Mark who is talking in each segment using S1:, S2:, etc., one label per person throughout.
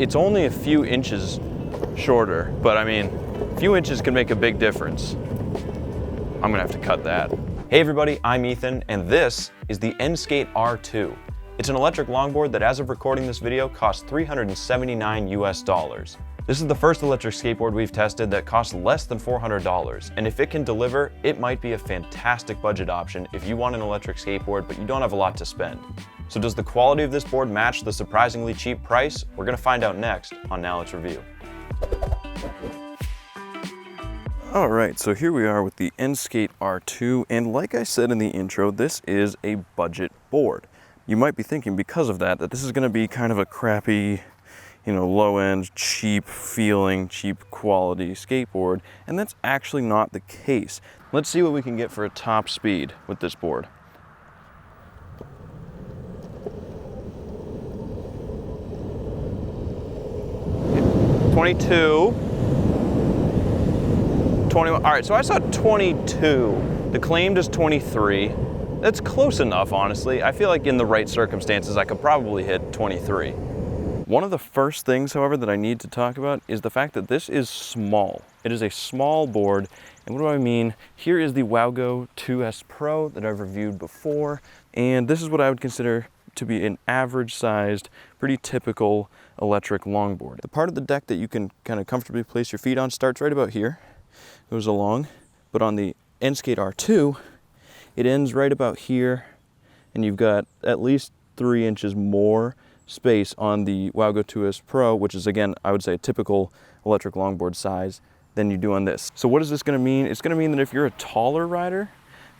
S1: It's only a few inches shorter, but I mean, a few inches can make a big difference. I'm gonna have to cut that. Hey everybody, I'm Ethan, and this is the enSkate R2. It's an electric longboard that, as of recording this video, costs $379 US. This is the first electric skateboard we've tested that costs less than $400, and if it can deliver, it might be a fantastic budget option if you want an electric skateboard but you don't have a lot to spend. So does the quality of this board match the surprisingly cheap price? We're gonna find out next on Now Let's Review. All right, so here we are with the enSkate R2, and like I said in the intro, this is a budget board. You might be thinking because of that this is gonna be kind of a crappy, low-end, cheap feeling, cheap quality skateboard, and that's actually not the case. Let's see what we can get for a top speed with this board. Okay, 22, 21, all right, so I saw 22. The claimed is 23. That's close enough, honestly. I feel like in the right circumstances, I could probably hit 23. One of the first things, however, that I need to talk about is the fact that this is small. It is a small board, and what do I mean? Here is the WOWGO 2S Pro that I've reviewed before, and this is what I would consider to be an average-sized, pretty typical electric longboard. The part of the deck that you can kind of comfortably place your feet on starts right about here, goes along, but on the enSkate R2, it ends right about here, and you've got at least 3 inches more space on the WOWGO 2S Pro, which is, again, I would say a typical electric longboard size, than you do on this. So what is this gonna mean? It's gonna mean that if you're a taller rider,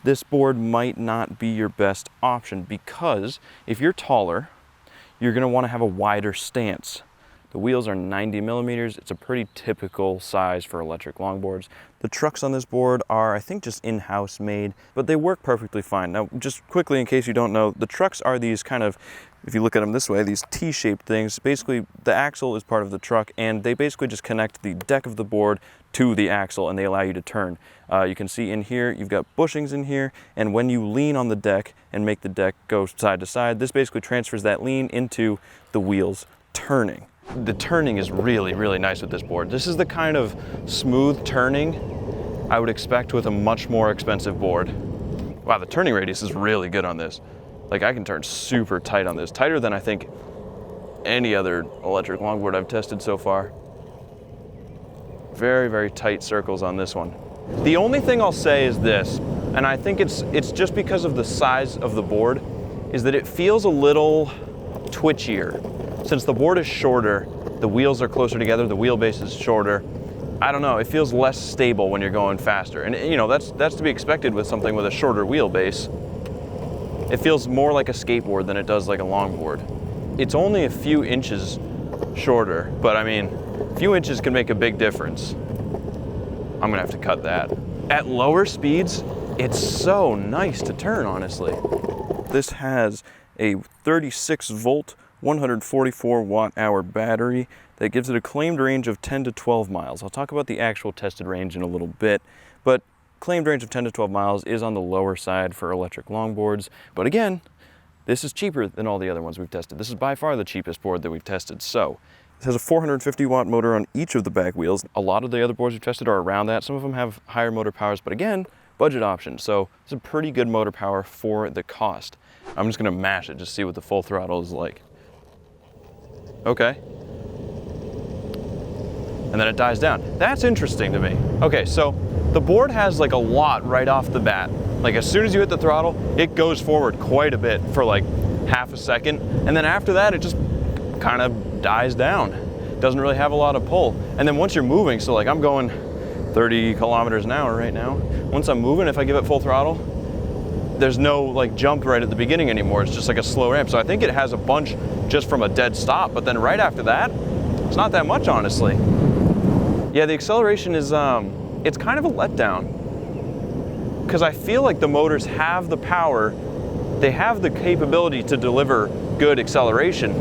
S1: this board might not be your best option, because if you're taller, you're gonna wanna have a wider stance. The wheels are 90 millimeters. It's a pretty typical size for electric longboards. The trucks on this board are, I think, just in-house made, but they work perfectly fine. Now, just quickly, in case you don't know, the trucks are these kind of, if you look at them this way, these T-shaped things. Basically, the axle is part of the truck, and they basically just connect the deck of the board to the axle, and they allow you to turn. You can see in here, you've got bushings in here, and when you lean on the deck and make the deck go side to side, this basically transfers that lean into the wheels turning. The turning is really, really nice with this board. This is the kind of smooth turning I would expect with a much more expensive board. Wow, the turning radius is really good on this. Like, I can turn super tight on this, tighter than I think any other electric longboard I've tested so far. Very, very tight circles on this one. The only thing I'll say is this, and I think it's just because of the size of the board, is that it feels a little twitchier. Since the board is shorter, the wheels are closer together, the wheelbase is shorter. I don't know, it feels less stable when you're going faster. And that's to be expected with something with a shorter wheelbase. It feels more like a skateboard than it does like a longboard. It's only a few inches shorter, but I mean, a few inches can make a big difference. I'm gonna have to cut that. At lower speeds, it's so nice to turn, honestly. This has a 36 volt, 144 watt hour battery that gives it a claimed range of 10 to 12 miles. I'll talk about the actual tested range in a little bit, but claimed range of 10 to 12 miles is on the lower side for electric longboards. But again, this is cheaper than all the other ones we've tested. This is by far the cheapest board that we've tested. So it has a 450 watt motor on each of the back wheels. A lot of the other boards we've tested are around that. Some of them have higher motor powers, but again, budget option. So it's a pretty good motor power for the cost. I'm just gonna mash it, just see what the full throttle is like. Okay. And then it dies down. That's interesting to me. Okay, so the board has like a lot right off the bat. Like, as soon as you hit the throttle, it goes forward quite a bit for like half a second. And then after that, it just kind of dies down. Doesn't really have a lot of pull. And then once you're moving, so like I'm going 30 kilometers an hour right now. Once I'm moving, if I give it full throttle, there's no like jump right at the beginning anymore. It's just like a slow ramp. So I think it has a bunch just from a dead stop, but then right after that, it's not that much, honestly. Yeah, the acceleration is, it's kind of a letdown, because I feel like the motors have the power, they have the capability to deliver good acceleration,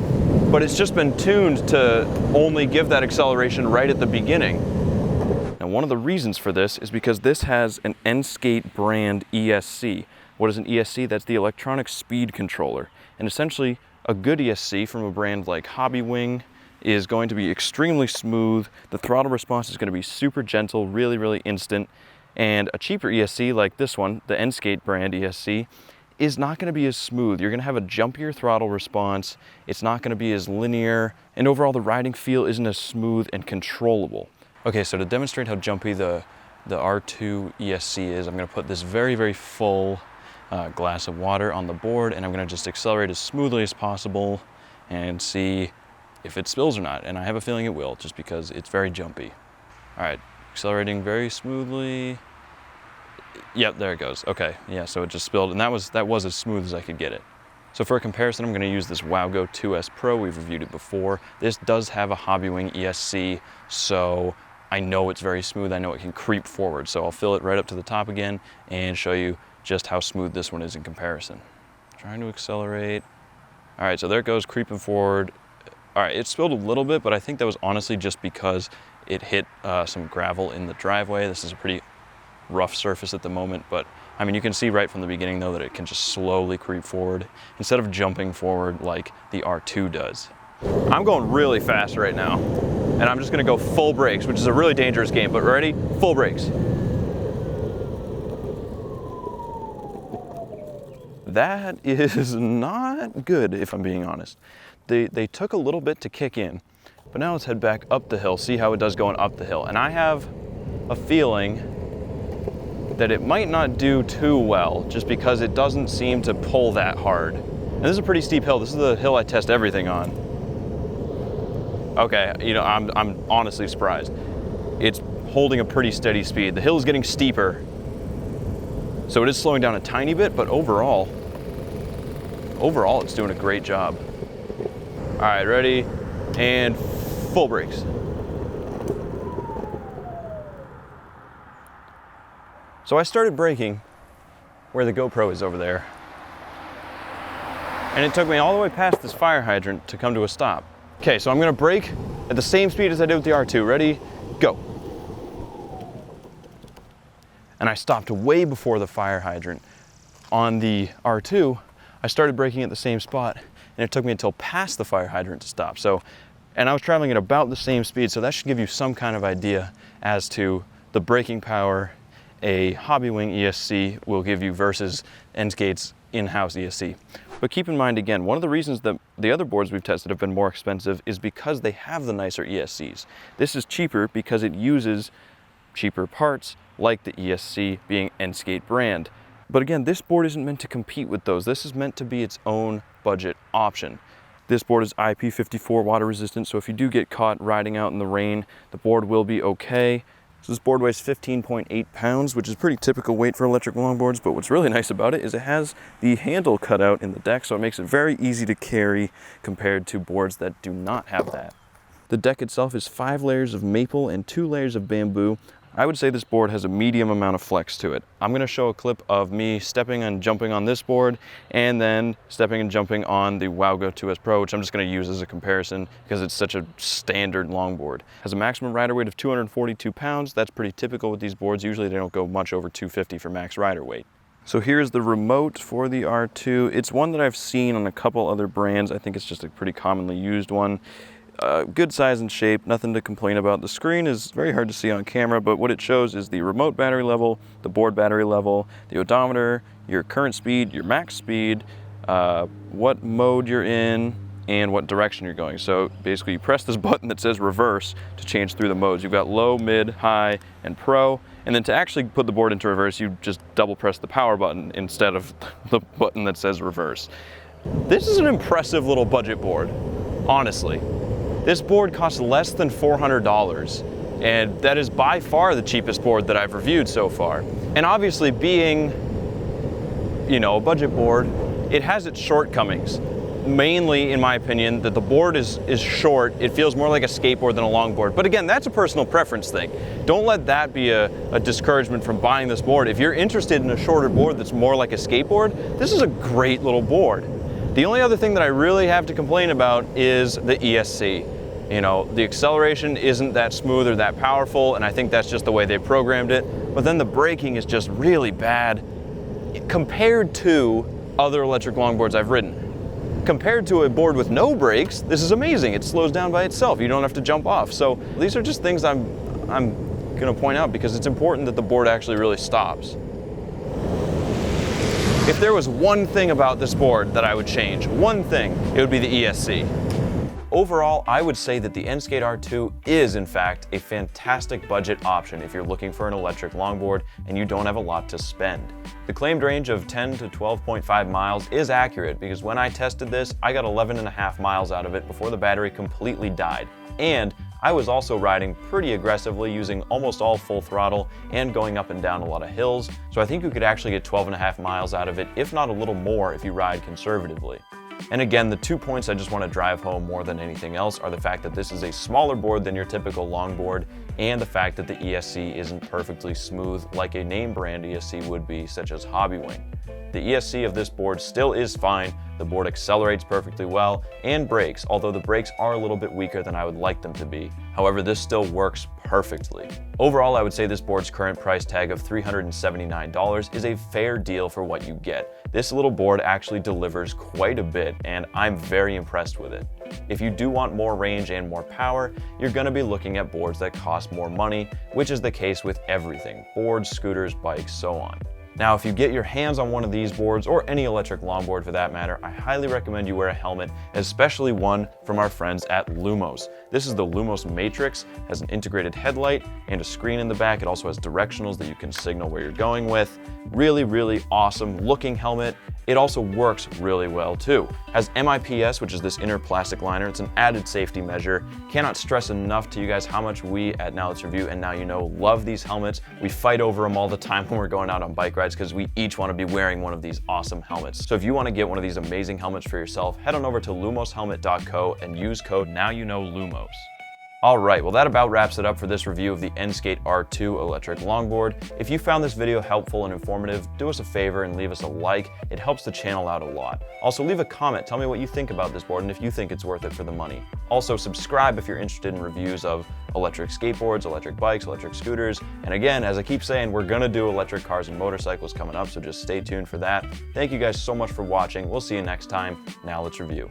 S1: but it's just been tuned to only give that acceleration right at the beginning. Now, one of the reasons for this is because this has an enSkate brand ESC. What is an ESC? That's the electronic speed controller. And essentially, a good ESC from a brand like Hobbywing is going to be extremely smooth. The throttle response is going to be super gentle, really, really instant. And a cheaper ESC like this one, the enSkate brand ESC, is not going to be as smooth. You're going to have a jumpier throttle response. It's not going to be as linear, and overall the riding feel isn't as smooth and controllable. Okay, so to demonstrate how jumpy the R2 ESC is, I'm going to put this very, very full glass of water on the board, and I'm going to just accelerate as smoothly as possible and see if it spills or not. And I have a feeling it will, just because it's very jumpy. All right, accelerating very smoothly. Yep, there it goes. Okay, yeah, so it just spilled, and that was as smooth as I could get it. So for a comparison, I'm going to use this WOWGO 2S Pro. We've reviewed it before. This does have a Hobbywing ESC, so I know it's very smooth. I know it can creep forward. So I'll fill it right up to the top again and show you just how smooth this one is in comparison. Trying to accelerate. All right, so there it goes, creeping forward. All right, it spilled a little bit, but I think that was honestly just because it hit some gravel in the driveway. This is a pretty rough surface at the moment, but I mean, you can see right from the beginning though that it can just slowly creep forward instead of jumping forward like the R2 does. I'm going really fast right now, and I'm just gonna go full brakes, which is a really dangerous game, but ready? Full brakes. That is not good, if I'm being honest. They took a little bit to kick in, but now let's head back up the hill, see how it does going up the hill. And I have a feeling that it might not do too well, just because it doesn't seem to pull that hard. And this is a pretty steep hill. This is the hill I test everything on. Okay, you know, I'm honestly surprised. It's holding a pretty steady speed. The hill is getting steeper, so it is slowing down a tiny bit, but overall it's doing a great job. All right, ready, and full brakes. So I started braking where the GoPro is over there, and it took me all the way past this fire hydrant to come to a stop. Okay, so I'm gonna brake at the same speed as I did with the R2. Ready, go. And I stopped way before the fire hydrant. On the R2, I started braking at the same spot, and it took me until past the fire hydrant to stop. So, and I was traveling at about the same speed, so that should give you some kind of idea as to the braking power a Hobbywing ESC will give you versus enSkate's in-house ESC. But keep in mind, again, one of the reasons that the other boards we've tested have been more expensive is because they have the nicer ESCs. This is cheaper because it uses cheaper parts, like the ESC being enSkate brand. But again, this board isn't meant to compete with those. This is meant to be its own budget option. This board is IP54 water resistant, so if you do get caught riding out in the rain, the board will be okay. So this board weighs 15.8 pounds, which is pretty typical weight for electric longboards, but what's really nice about it is it has the handle cut out in the deck, so it makes it very easy to carry compared to boards that do not have that. The deck itself is 5 layers of maple and 2 layers of bamboo. I would say this board has a medium amount of flex to it. I'm going to show a clip of me stepping and jumping on this board, and then stepping and jumping on the WOWGO 2S Pro, which I'm just going to use as a comparison because it's such a standard longboard. Has a maximum rider weight of 242 pounds. That's pretty typical with these boards. Usually they don't go much over 250 for max rider weight. So here's the remote for the R2. It's one that I've seen on a couple other brands. I think it's just a pretty commonly used one. Good size and shape, nothing to complain about. The screen is very hard to see on camera, but what it shows is the remote battery level, the board battery level, the odometer, your current speed, your max speed, what mode you're in, and what direction you're going. So basically you press this button that says reverse to change through the modes. You've got low, mid, high, and pro. And then to actually put the board into reverse, you just double press the power button instead of the button that says reverse. This is an impressive little budget board, honestly. This board costs less than $400, and that is by far the cheapest board that I've reviewed so far. And obviously, being, you know, a budget board, it has its shortcomings. Mainly, in my opinion, that the board is short. It feels more like a skateboard than a longboard. But again, that's a personal preference thing. Don't let that be a discouragement from buying this board. If you're interested in a shorter board that's more like a skateboard, this is a great little board. The only other thing that I really have to complain about is the ESC. You know, the acceleration isn't that smooth or that powerful, and I think that's just the way they programmed it. But then the braking is just really bad compared to other electric longboards I've ridden. Compared to a board with no brakes, this is amazing. It slows down by itself. You don't have to jump off. So these are just things I'm gonna point out because it's important that the board actually really stops. If there was one thing about this board that I would change, one thing, it would be the ESC. Overall, I would say that the enSkate R2 is, in fact, a fantastic budget option if you're looking for an electric longboard and you don't have a lot to spend. The claimed range of 10 to 12.5 miles is accurate because when I tested this, I got 11.5 miles out of it before the battery completely died. And I was also riding pretty aggressively using almost all full throttle and going up and down a lot of hills, so I think you could actually get 12.5 miles out of it, if not a little more if you ride conservatively. And again, the 2 points I just want to drive home more than anything else are the fact that this is a smaller board than your typical longboard, and the fact that the ESC isn't perfectly smooth like a name brand ESC would be, such as Hobbywing. The ESC of this board still is fine, the board accelerates perfectly well, and brakes, although the brakes are a little bit weaker than I would like them to be. However, this still works perfectly. Overall, I would say this board's current price tag of $379 is a fair deal for what you get. This little board actually delivers quite a bit, and I'm very impressed with it. If you do want more range and more power, you're going to be looking at boards that cost more money, which is the case with everything: boards, scooters, bikes, so on. Now, if you get your hands on one of these boards, or any electric longboard for that matter, I highly recommend you wear a helmet, especially one from our friends at Lumos. This is the Lumos Matrix, has an integrated headlight and a screen in the back. It also has directionals that you can signal where you're going with. Really, really awesome looking helmet. It also works really well too. Has MIPS, which is this inner plastic liner. It's an added safety measure. Cannot stress enough to you guys how much we at Now Let's Review and Now You Know love these helmets. We fight over them all the time when we're going out on bike rides because we each want to be wearing one of these awesome helmets. So if you want to get one of these amazing helmets for yourself, head on over to lumoshelmet.co and use code NOWYOUKNOWLUMOS. Alright, well that about wraps it up for this review of the enSkate R2 electric longboard. If you found this video helpful and informative, do us a favor and leave us a like. It helps the channel out a lot. Also, leave a comment, tell me what you think about this board and if you think it's worth it for the money. Also, subscribe if you're interested in reviews of electric skateboards, electric bikes, electric scooters. And again, as I keep saying, we're gonna do electric cars and motorcycles coming up, so just stay tuned for that. Thank you guys so much for watching. We'll see you next time. Now let's review.